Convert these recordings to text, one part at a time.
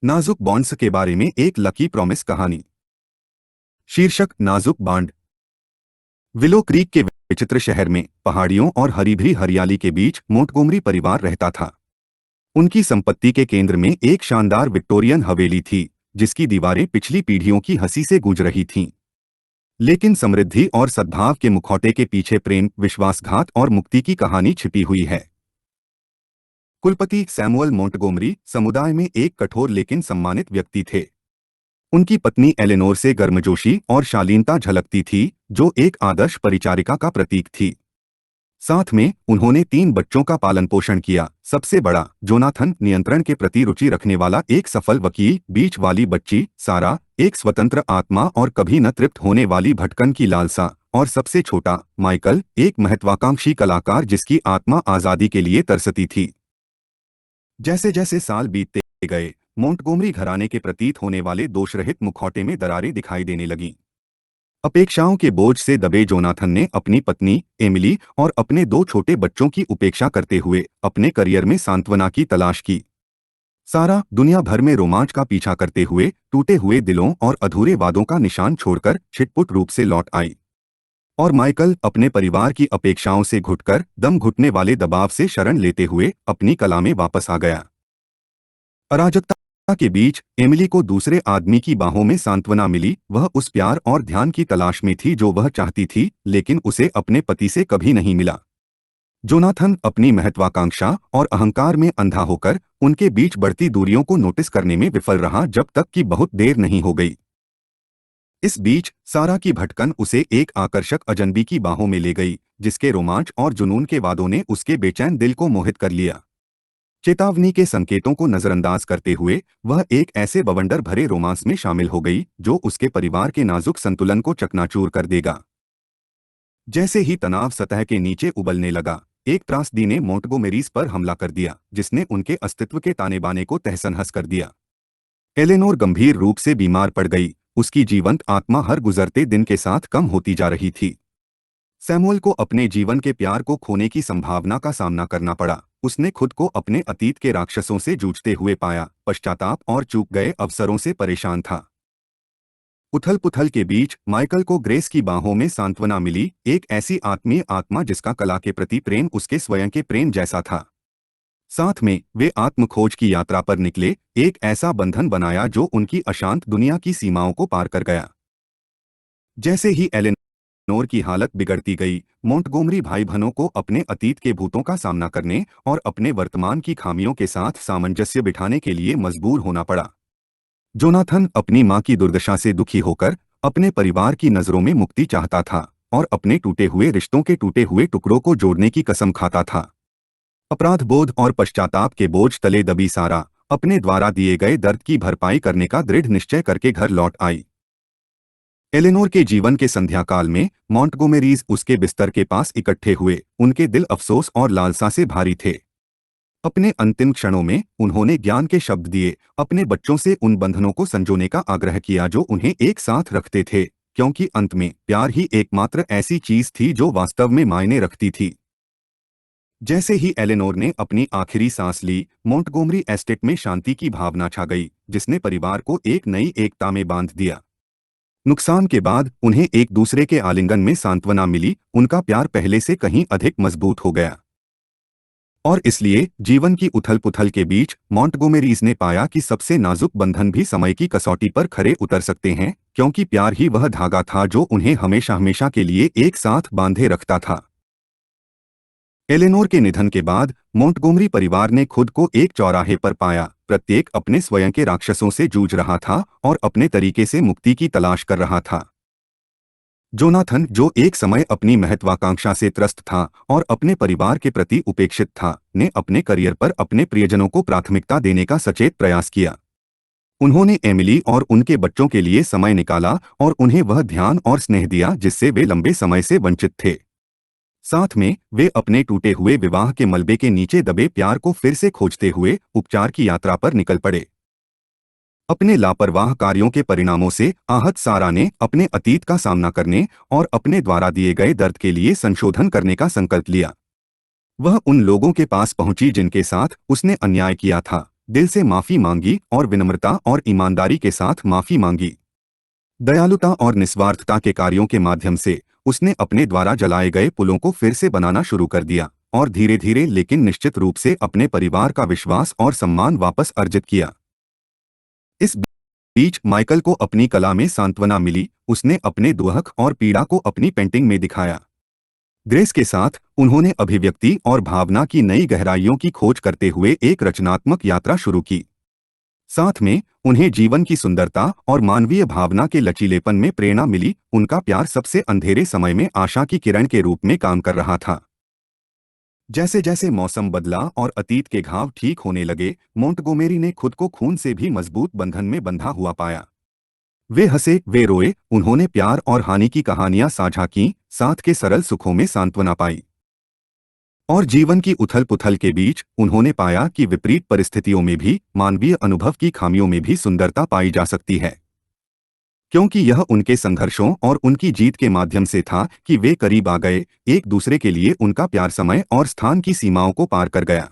नाजुक बॉन्ड्स के बारे में एक लकी प्रॉमिस कहानी। शीर्षक नाजुक बांड। विलो क्रीक के विचित्र शहर में पहाड़ियों और हरी भरी हरियाली के बीच मोंटगोमरी परिवार रहता था। उनकी संपत्ति के केंद्र में एक शानदार विक्टोरियन हवेली थी, जिसकी दीवारें पिछली पीढ़ियों की हंसी से गूंज रही थीं। लेकिन समृद्धि और सद्भाव के मुखौटे के पीछे प्रेम, विश्वासघात और मुक्ति की कहानी छिपी हुई है। कुलपति सैमुअल मोंटगोमरी समुदाय में एक कठोर लेकिन सम्मानित व्यक्ति थे। उनकी पत्नी एलेनोर से गर्मजोशी और शालीनता झलकती थी, जो एक आदर्श परिचारिका का प्रतीक थी। साथ में उन्होंने 3 बच्चों का पालन पोषण किया। सबसे बड़ा जोनाथन नियंत्रण के प्रति रुचि रखने वाला एक सफल वकील, बीच वाली बच्ची सारा एक स्वतंत्र आत्मा और कभी न तृप्त होने वाली भटकन की लालसा, और सबसे छोटा माइकल एक महत्वाकांक्षी कलाकार जिसकी आत्मा आजादी के लिए तरसती थी। जैसे जैसे साल बीतते गए, मोंटगोमरी घराने के प्रतीत होने वाले दोषरहित मुखौटे में दरारें दिखाई देने लगीं। अपेक्षाओं के बोझ से दबे जोनाथन ने अपनी पत्नी एमिली और अपने 2 छोटे बच्चों की उपेक्षा करते हुए अपने करियर में सांत्वना की तलाश की। सारा दुनिया भर में रोमांच का पीछा करते हुए टूटे हुए दिलों और अधूरे वादों का निशान छोड़कर छिटपुट रूप से लौट आई। और माइकल अपने परिवार की अपेक्षाओं से घुटकर दम घुटने वाले दबाव से शरण लेते हुए अपनी कला में वापस आ गया। अराजकता के बीच एमिली को दूसरे आदमी की बाहों में सांत्वना मिली। वह उस प्यार और ध्यान की तलाश में थी जो वह चाहती थी, लेकिन उसे अपने पति से कभी नहीं मिला। जोनाथन अपनी महत्वाकांक्षा और अहंकार में अंधा होकर उनके बीच बढ़ती दूरियों को नोटिस करने में विफल रहा, जब तक कि बहुत देर नहीं हो गई। इस बीच सारा की भटकन उसे एक आकर्षक अजनबी की बाहों में ले गई, जिसके रोमांच और जुनून के वादों ने उसके बेचैन दिल को मोहित कर लिया। चेतावनी के संकेतों को नजरअंदाज करते हुए वह एक ऐसे बवंडर भरे रोमांस में शामिल हो गई जो उसके परिवार के नाजुक संतुलन को चकनाचूर कर देगा। जैसे ही तनाव सतह के नीचे उबलने लगा, एक त्रासदी ने मोंटगोमेरीज पर हमला कर दिया, जिसने उनके अस्तित्व के ताने बाने को तहस-नहस कर दिया। एलेनोर गंभीर रूप से बीमार पड़ गई। उसकी जीवंत आत्मा हर गुजरते दिन के साथ कम होती जा रही थी। सैमुअल को अपने जीवन के प्यार को खोने की संभावना का सामना करना पड़ा। उसने खुद को अपने अतीत के राक्षसों से जूझते हुए पाया, पश्चाताप और चूक गए अवसरों से परेशान था। उथल-पुथल के बीच माइकल को ग्रेस की बाहों में सांत्वना मिली, एक ऐसी आत्मीय आत्मा जिसका कला के प्रति प्रेम उसके स्वयं के प्रेम जैसा था। साथ में वे आत्मखोज की यात्रा पर निकले, एक ऐसा बंधन बनाया जो उनकी अशांत दुनिया की सीमाओं को पार कर गया। जैसे ही एलेनोर की हालत बिगड़ती गई, मोंटगोमरी भाई बहनों को अपने अतीत के भूतों का सामना करने और अपने वर्तमान की खामियों के साथ सामंजस्य बिठाने के लिए मजबूर होना पड़ा। जोनाथन अपनी मां की दुर्दशा से दुखी होकर अपने परिवार की नजरों में मुक्ति चाहता था और अपने टूटे हुए रिश्तों के टूटे हुए टुकड़ों को जोड़ने की कसम खाता था। अपराध बोध और पश्चाताप के बोझ तले दबी सारा अपने द्वारा दिए गए दर्द की भरपाई करने का दृढ़ निश्चय करके घर लौट आई। एलेनोर के जीवन के संध्याकाल में मोंटगोमेरीज उसके बिस्तर के पास इकट्ठे हुए। उनके दिल अफसोस और लालसा से भारी थे। अपने अंतिम क्षणों में उन्होंने ज्ञान के शब्द दिए, अपने बच्चों से उन बंधनों को संजोने का आग्रह किया जो उन्हें एक साथ रखते थे, क्योंकि अंत में प्यार ही एकमात्र ऐसी चीज थी जो वास्तव में मायने रखती थी। जैसे ही एलेनोर ने अपनी आखिरी सांस ली, मोंटगोमरी एस्टेट में शांति की भावना छा गई, जिसने परिवार को एक नई एकता में बांध दिया। नुकसान के बाद उन्हें एक दूसरे के आलिंगन में सांत्वना मिली। उनका प्यार पहले से कहीं अधिक मजबूत हो गया। और इसलिए जीवन की उथल-पुथल के बीच मोंटगोमेरीज ने पाया कि सबसे नाजुक बंधन भी समय की कसौटी पर खरे उतर सकते हैं, क्योंकि प्यार ही वह धागा था जो उन्हें हमेशा हमेशा के लिए एक साथ बांधे रखता था। एलेनोर के निधन के बाद मोंटगोमरी परिवार ने खुद को एक चौराहे पर पाया। प्रत्येक अपने स्वयं के राक्षसों से जूझ रहा था और अपने तरीके से मुक्ति की तलाश कर रहा था। जोनाथन, जो एक समय अपनी महत्वाकांक्षा से त्रस्त था और अपने परिवार के प्रति उपेक्षित था, ने अपने करियर पर अपने प्रियजनों को प्राथमिकता देने का सचेत प्रयास किया। उन्होंने एमिली और उनके बच्चों के लिए समय निकाला और उन्हें वह ध्यान और स्नेह दिया जिससे वे लंबे समय से वंचित थे। साथ में वे अपने टूटे हुए विवाह के मलबे के नीचे दबे प्यार को फिर से खोजते हुए उपचार की यात्रा पर निकल पड़े। अपने लापरवाह कार्यों के परिणामों से आहत सारा ने अपने अतीत का सामना करने और अपने द्वारा दिए गए दर्द के लिए संशोधन करने का संकल्प लिया। वह उन लोगों के पास पहुंची जिनके साथ उसने अन्याय किया था, दिल से माफी मांगी और विनम्रता और ईमानदारी के साथ माफी मांगी। दयालुता और निस्वार्थता के कार्यों के माध्यम से उसने अपने द्वारा जलाए गए पुलों को फिर से बनाना शुरू कर दिया और धीरे धीरे लेकिन निश्चित रूप से अपने परिवार का विश्वास और सम्मान वापस अर्जित किया। इस बीच माइकल को अपनी कला में सांत्वना मिली। उसने अपने दुहक और पीड़ा को अपनी पेंटिंग में दिखाया। ग्रेस के साथ उन्होंने अभिव्यक्ति और भावना की नई गहराइयों की खोज करते हुए एक रचनात्मक यात्रा शुरू की। साथ में उन्हें जीवन की सुंदरता और मानवीय भावना के लचीलेपन में प्रेरणा मिली। उनका प्यार सबसे अंधेरे समय में आशा की किरण के रूप में काम कर रहा था। जैसे जैसे मौसम बदला और अतीत के घाव ठीक होने लगे, मोंटगोमेरी ने खुद को खून से भी मजबूत बंधन में बंधा हुआ पाया। वे हंसे, वे रोए, उन्होंने प्यार और हानि की कहानियां साझा की, साथ के सरल सुखों में सांत्वना पाई। और जीवन की उथल पुथल के बीच उन्होंने पाया कि विपरीत परिस्थितियों में भी, मानवीय अनुभव की खामियों में भी सुंदरता पाई जा सकती है। क्योंकि यह उनके संघर्षों और उनकी जीत के माध्यम से था कि वे करीब आ गए एक दूसरे के लिए। उनका प्यार समय और स्थान की सीमाओं को पार कर गया।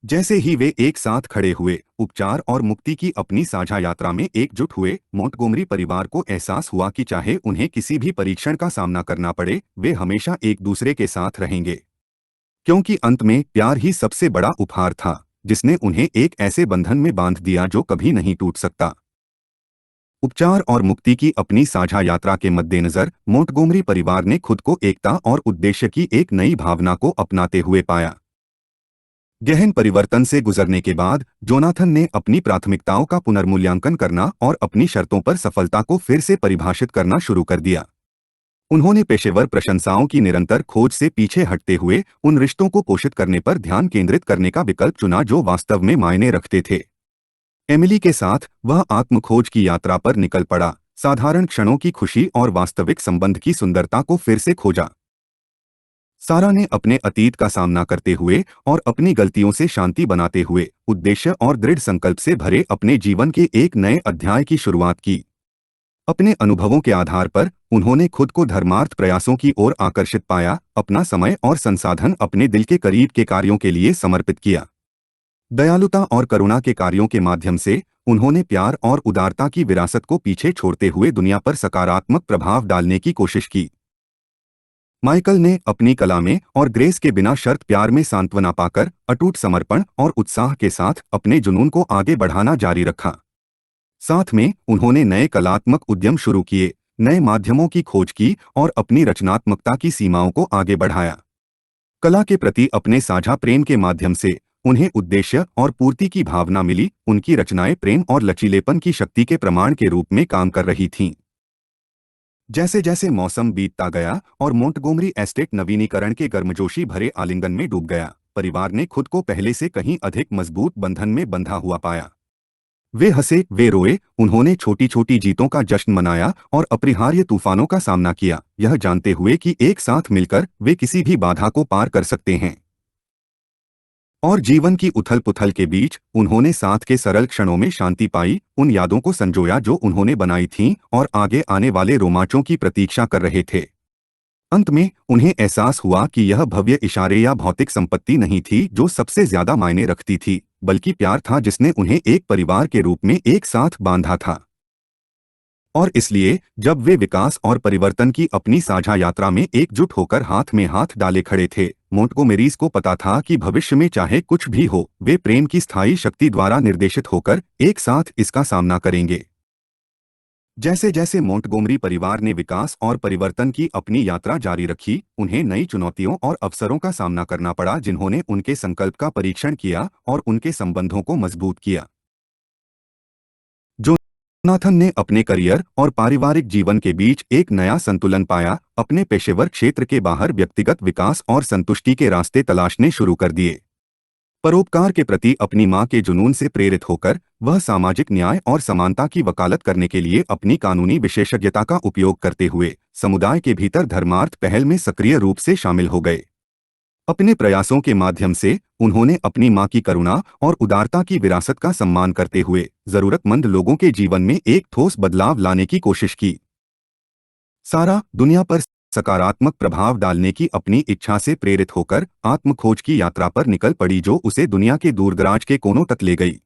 जैसे ही वे एक साथ खड़े हुए, उपचार और मुक्ति की अपनी साझा यात्रा में एकजुट हुए, मोंटगोमरी परिवार को एहसास हुआ कि चाहे उन्हें किसी भी परीक्षण का सामना करना पड़े, वे हमेशा एक दूसरे के साथ रहेंगे। क्योंकि अंत में प्यार ही सबसे बड़ा उपहार था, जिसने उन्हें एक ऐसे बंधन में बांध दिया जो कभी नहीं टूट सकता। उपचार और मुक्ति की अपनी साझा यात्रा के मद्देनजर मोंटगोमरी परिवार ने खुद को एकता और उद्देश्य की एक नई भावना को अपनाते हुए पाया। गहन परिवर्तन से गुजरने के बाद जोनाथन ने अपनी प्राथमिकताओं का पुनर्मूल्यांकन करना और अपनी शर्तों पर सफलता को फिर से परिभाषित करना शुरू कर दिया। उन्होंने पेशेवर प्रशंसाओं की निरंतर खोज से पीछे हटते हुए उन रिश्तों को पोषित करने पर ध्यान केंद्रित करने का विकल्प चुना जो वास्तव में मायने रखते थे। एमिली के साथ वह आत्मखोज की यात्रा पर निकल पड़ा, साधारण क्षणों की खुशी और वास्तविक संबंध की सुंदरता को फिर से खोजा। सारा ने अपने अतीत का सामना करते हुए और अपनी गलतियों से शांति बनाते हुए उद्देश्य और दृढ़ संकल्प से भरे अपने जीवन के एक नए अध्याय की शुरुआत की। अपने अनुभवों के आधार पर उन्होंने खुद को धर्मार्थ प्रयासों की ओर आकर्षित पाया, अपना समय और संसाधन अपने दिल के करीब के कार्यों के लिए समर्पित किया। दयालुता और करुणा के कार्यों के माध्यम से उन्होंने प्यार और उदारता की विरासत को पीछे छोड़ते हुए दुनिया पर सकारात्मक प्रभाव डालने की कोशिश की। माइकल ने अपनी कला में और ग्रेस के बिना शर्त प्यार में सांत्वना पाकर अटूट समर्पण और उत्साह के साथ अपने जुनून को आगे बढ़ाना जारी रखा। साथ में उन्होंने नए कलात्मक उद्यम शुरू किए, नए माध्यमों की खोज की और अपनी रचनात्मकता की सीमाओं को आगे बढ़ाया। कला के प्रति अपने साझा प्रेम के माध्यम से उन्हें उद्देश्य और पूर्ति की भावना मिली। उनकी रचनाएं प्रेम और लचीलेपन की शक्ति के प्रमाण के रूप में काम कर रही थीं। जैसे जैसे मौसम बीतता गया और मोंटगोमरी एस्टेट नवीनीकरण के गर्मजोशी भरे आलिंगन में डूब गया, परिवार ने खुद को पहले से कहीं अधिक मजबूत बंधन में बंधा हुआ पाया। वे हंसे, वे रोए, उन्होंने छोटी छोटी जीतों का जश्न मनाया और अपरिहार्य तूफानों का सामना किया, यह जानते हुए कि एक साथ मिलकर वे किसी भी बाधा को पार कर सकते हैं। और जीवन की उथल पुथल के बीच उन्होंने साथ के सरल क्षणों में शांति पाई, उन यादों को संजोया जो उन्होंने बनाई थीं और आगे आने वाले रोमांचों की प्रतीक्षा कर रहे थे। अंत में उन्हें एहसास हुआ कि यह भव्य इशारे या भौतिक संपत्ति नहीं थी जो सबसे ज्यादा मायने रखती थी, बल्कि प्यार था जिसने उन्हें एक परिवार के रूप में एक साथ बांधा था। और इसलिए जब वे विकास और परिवर्तन की अपनी साझा यात्रा में एकजुट होकर हाथ में हाथ डाले खड़े थे, मोंटगोमेरीज को पता था कि भविष्य में चाहे कुछ भी हो, वे प्रेम की स्थायी शक्ति द्वारा निर्देशित होकर एक साथ इसका सामना करेंगे। जैसे जैसे मोंटगोमरी परिवार ने विकास और परिवर्तन की अपनी यात्रा जारी रखी, उन्हें नई चुनौतियों और अवसरों का सामना करना पड़ा जिन्होंने उनके संकल्प का परीक्षण किया और उनके संबंधों को मजबूत किया। जोनाथन ने अपने करियर और पारिवारिक जीवन के बीच एक नया संतुलन पाया, अपने पेशेवर क्षेत्र के बाहर व्यक्तिगत विकास और संतुष्टि के रास्ते तलाशने शुरू कर दिए। परोपकार के प्रति अपनी मां के जुनून से प्रेरित होकर वह सामाजिक न्याय और समानता की वकालत करने के लिए अपनी कानूनी विशेषज्ञता का उपयोग करते हुए समुदाय के भीतर धर्मार्थ पहल में सक्रिय रूप से शामिल हो गए। अपने प्रयासों के माध्यम से उन्होंने अपनी मां की करुणा और उदारता की विरासत का सम्मान करते हुए जरूरतमंद लोगों के जीवन में एक ठोस बदलाव लाने की कोशिश की। सारा दुनिया पर सकारात्मक प्रभाव डालने की अपनी इच्छा से प्रेरित होकर आत्मखोज की यात्रा पर निकल पड़ी जो उसे दुनिया के दूरदराज के कोनों तक ले गई।